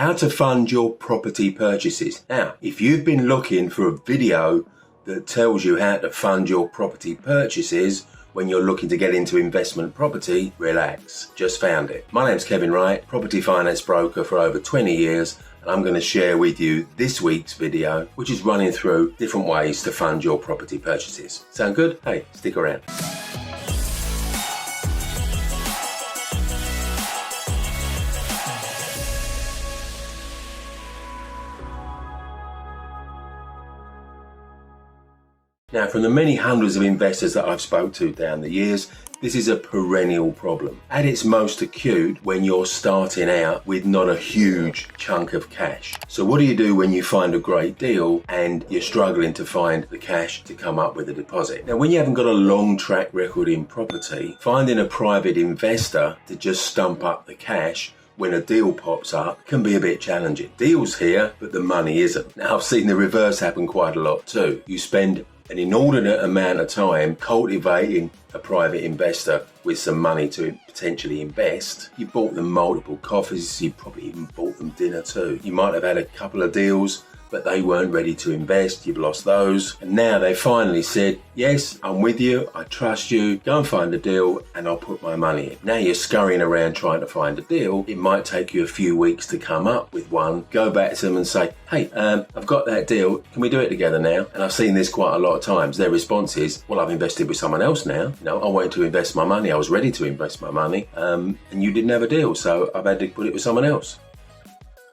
how to fund your property purchases. Now, if you've been looking for a video that tells you how to fund your property purchases when you're looking to get into investment property, relax, just found it. My name's Kevin Wright, property finance broker for over 20 years, and I'm going to share with you this week's video, which is running through different ways to fund your property purchases. Sound good? Hey, stick around. Now, from the many hundreds of investors that I've spoke to down the years, this is a perennial problem. At its most acute when you're starting out with not a huge chunk of cash. So what do you do when you find a great deal and you're struggling to find the cash to come up with a deposit? Now, when you haven't got a long track record in property, finding a private investor to just stump up the cash when a deal pops up can be a bit challenging. Deals here, but the money isn't. Now, I've seen the reverse happen quite a lot too. You spend an inordinate amount of time cultivating a private investor with some money to potentially invest. You bought them multiple coffees, you probably even bought them dinner too. You might have had a couple of deals, but they weren't ready to invest, you've lost those. And now they finally said, yes, I'm with you, I trust you, go and find a deal and I'll put my money in. Now you're scurrying around trying to find a deal. It might take you a few weeks to come up with one. Go back to them and say, hey, I've got that deal, can we do it together now? And I've seen this quite a lot of times. Their response is, well, I've invested with someone else now. You know, I wanted to invest my money, I was ready to invest my money, and you didn't have a deal, so I've had to put it with someone else.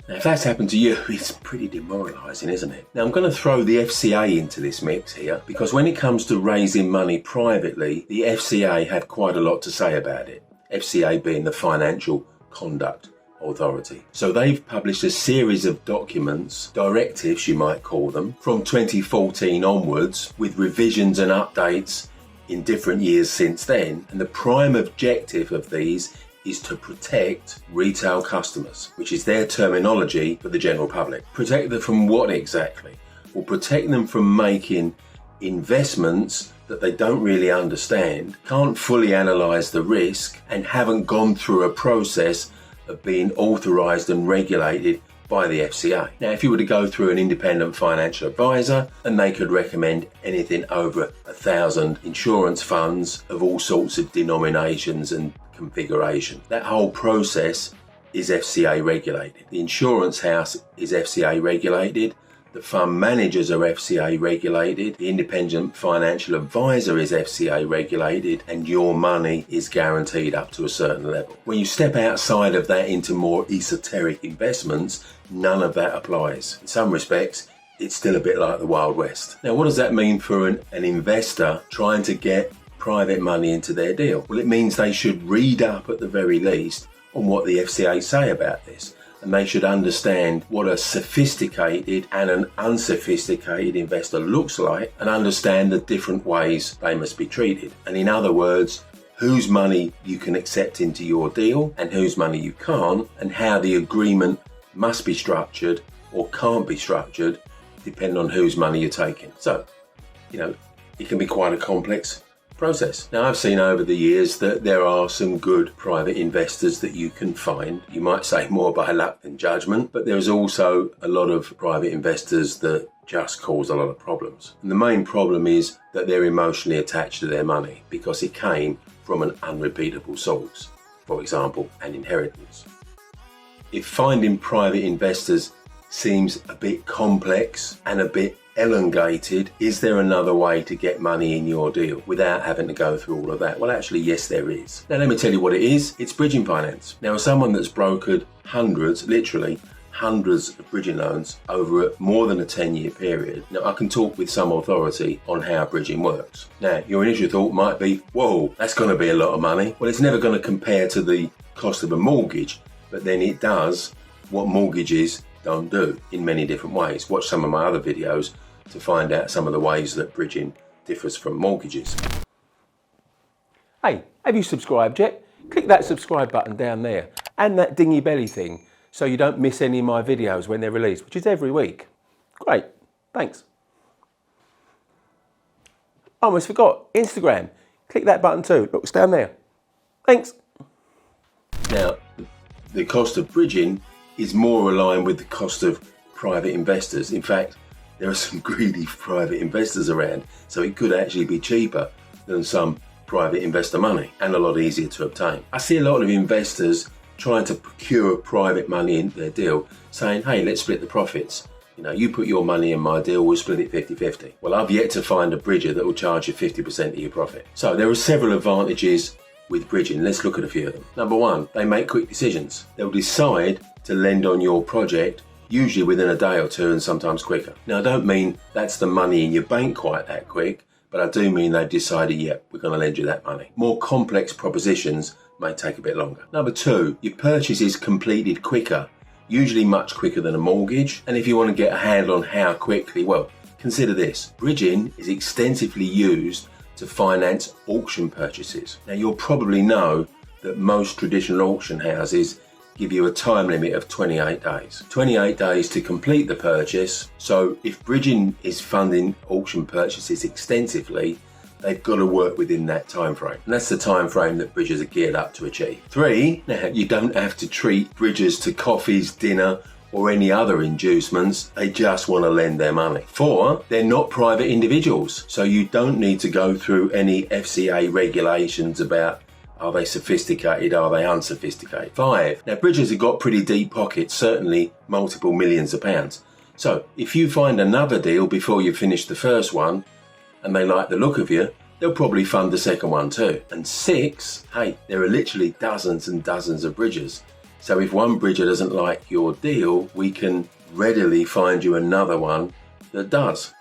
Now, if that's happened to you, it's pretty demoralising, isn't it? Now, I'm going to throw the FCA into this mix here, because when it comes to raising money privately, the FCA have quite a lot to say about it. FCA being the Financial Conduct Authority. So they've published a series of documents, directives you might call them, from 2014 onwards, with revisions and updates in different years since then. And the prime objective of these is to protect retail customers, which is their terminology for the general public. Protect them from what exactly? Well, protect them from making investments that they don't really understand, can't fully analyse the risk, and haven't gone through a process of being authorised and regulated by the FCA. Now, if you were to go through an independent financial advisor and they could recommend anything over 1,000 insurance funds of all sorts of denominations and configuration, that whole process is FCA regulated. The insurance house is FCA regulated. The fund managers are FCA regulated. The independent financial advisor is FCA regulated, and your money is guaranteed up to a certain level. When you step outside of that into more esoteric investments, none of that applies. In some respects, it's still a bit like the Wild West. Now, what does that mean for an investor trying to get private money into their deal? Well, it means they should read up at the very least on what the FCA say about this. And they should understand what a sophisticated and an unsophisticated investor looks like, and understand the different ways they must be treated. And in other words, whose money you can accept into your deal and whose money you can't, and how the agreement must be structured or can't be structured depending on whose money you're taking. So, you know, it can be quite a complex process. Now, I've seen over the years that there are some good private investors that you can find. You might say more by luck than judgment, but there's also a lot of private investors that just cause a lot of problems. And the main problem is that they're emotionally attached to their money because it came from an unrepeatable source, for example, an inheritance. If finding private investors seems a bit complex and a bit elongated, is there another way to get money in your deal without having to go through all of that? Well, actually, yes, there is. Now, let me tell you what it is. It's bridging finance. Now, as someone that's brokered hundreds, literally hundreds of bridging loans over more than a 10-year period, now I can talk with some authority on how bridging works. Now, your initial thought might be, whoa, that's going to be a lot of money. Well, it's never going to compare to the cost of a mortgage, but then it does what mortgages don't do in many different ways. Watch some of my other videos to find out some of the ways that bridging differs from mortgages. Hey, have you subscribed yet? Click that subscribe button down there and that dingy belly thing so you don't miss any of my videos when they're released, which is every week. Great, thanks. I almost forgot, Instagram. Click that button too, look, it's down there. Thanks. Now, the cost of bridging is more aligned with the cost of private investors. In fact, there are some greedy private investors around, so it could actually be cheaper than some private investor money and a lot easier to obtain. I see a lot of investors trying to procure private money in their deal, saying, hey, let's split the profits. You put your money in my deal, we'll split it 50-50. Well, I've yet to find a bridger that will charge you 50% of your profit. So there are several advantages with bridging. Let's look at a few of them. Number one, they make quick decisions. They'll decide to lend on your project usually within a day or two and sometimes quicker. Now, I don't mean that's the money in your bank quite that quick, but I do mean they've decided, yeah, we're going to lend you that money. More complex propositions may take a bit longer. Number two, your purchase is completed quicker, usually much quicker than a mortgage. And if you want to get a handle on how quickly, well, consider this. Bridging is extensively used to finance auction purchases. Now, you'll probably know that most traditional auction houses give you a time limit of 28 days. 28 days to complete the purchase. So if bridging is funding auction purchases extensively, they've got to work within that time frame. And that's the time frame that bridgers are geared up to achieve. Three, now you don't have to treat bridgers to coffees, dinner, or any other inducements. They just want to lend their money. Four, they're not private individuals. So you don't need to go through any FCA regulations about are they sophisticated, are they unsophisticated. Five, now bridgers have got pretty deep pockets, certainly multiple millions of pounds. So if you find another deal before you finish the first one, and they like the look of you, they'll probably fund the second one too. And six, hey, there are literally dozens and dozens of bridgers. So if one bridger doesn't like your deal, we can readily find you another one that does.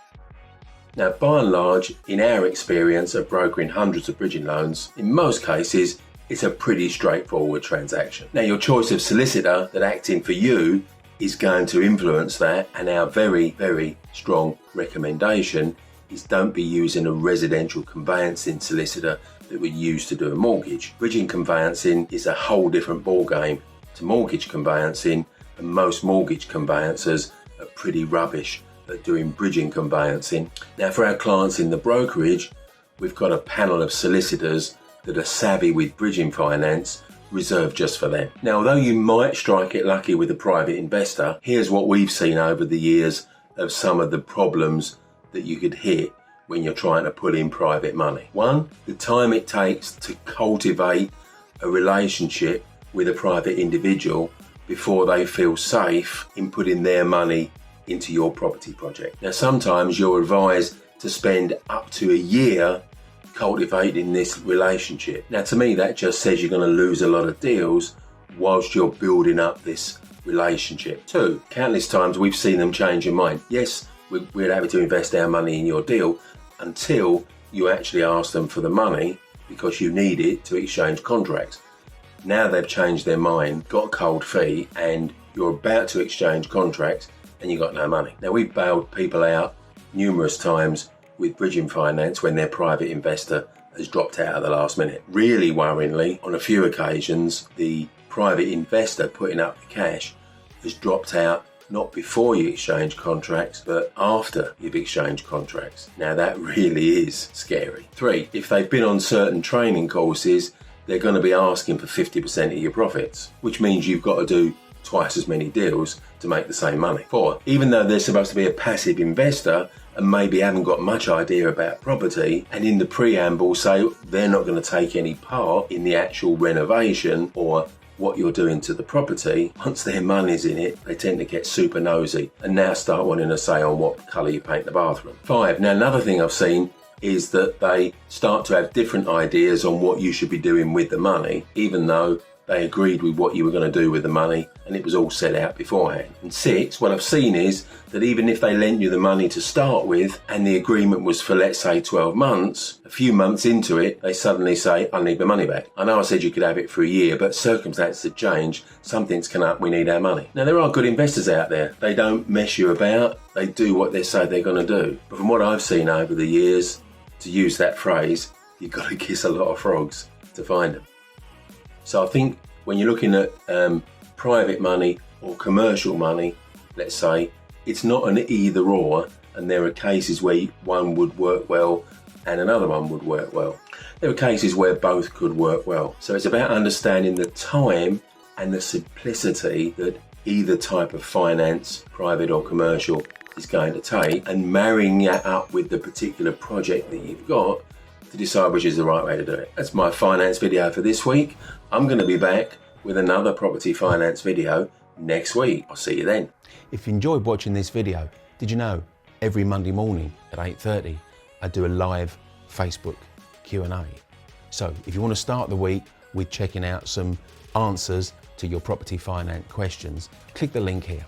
Now, by and large, in our experience of brokering hundreds of bridging loans, in most cases, it's a pretty straightforward transaction. Now, your choice of solicitor that acting for you is going to influence that, and our very, very strong recommendation is don't be using a residential conveyancing solicitor that we use to do a mortgage. Bridging conveyancing is a whole different ballgame to mortgage conveyancing, and most mortgage conveyancers are pretty rubbish at doing bridging conveyancing. Now, for our clients in the brokerage, we've got a panel of solicitors that are savvy with bridging finance reserved just for them. Now, although you might strike it lucky with a private investor, here's what we've seen over the years of some of the problems that you could hit when you're trying to put in private money. One, the time it takes to cultivate a relationship with a private individual before they feel safe in putting their money into your property project. Now, sometimes you're advised to spend up to a year cultivating this relationship. Now, to me, that just says you're going to lose a lot of deals whilst you're building up this relationship. Two, countless times we've seen them change their mind. Yes, we're happy to invest our money in your deal until you actually ask them for the money because you need it to exchange contracts. Now they've changed their mind, got cold feet, and you're about to exchange contracts and you got no money. Now, we've bailed people out numerous times with bridging finance when their private investor has dropped out at the last minute. Really worryingly, on a few occasions, the private investor putting up the cash has dropped out not before you exchange contracts, but after you've exchanged contracts. Now, that really is scary. Three, if they've been on certain training courses, they're going to be asking for 50% of your profits, which means you've got to do twice as many deals to make the same money. Four, even though they're supposed to be a passive investor and maybe haven't got much idea about property, and in the preamble say they're not going to take any part in the actual renovation or what you're doing to the property, once their money's in it, they tend to get super nosy and now start wanting to say on what colour you paint the bathroom. Five, now another thing I've seen is that they start to have different ideas on what you should be doing with the money, even though they agreed with what you were going to do with the money and it was all set out beforehand. And six, what I've seen is that even if they lent you the money to start with and the agreement was for, let's say, 12 months, a few months into it, they suddenly say, I need my money back. I know I said you could have it for a year, but circumstances have changed. Something's come up, we need our money. Now, there are good investors out there. They don't mess you about. They do what they say they're going to do. But from what I've seen over the years, to use that phrase, you've got to kiss a lot of frogs to find them. So I think when you're looking at private money or commercial money, let's say, it's not an either or, and there are cases where one would work well and another one would work well. There are cases where both could work well. So it's about understanding the time and the simplicity that either type of finance, private or commercial, is going to take, and marrying that up with the particular project that you've got to decide which is the right way to do it. That's my finance video for this week. I'm going to be back with another property finance video next week. I'll see you then. If you enjoyed watching this video, did you know every Monday morning at 8:30 I do a live Facebook Q&A. So if you want to start the week with checking out some answers to your property finance questions, click the link here.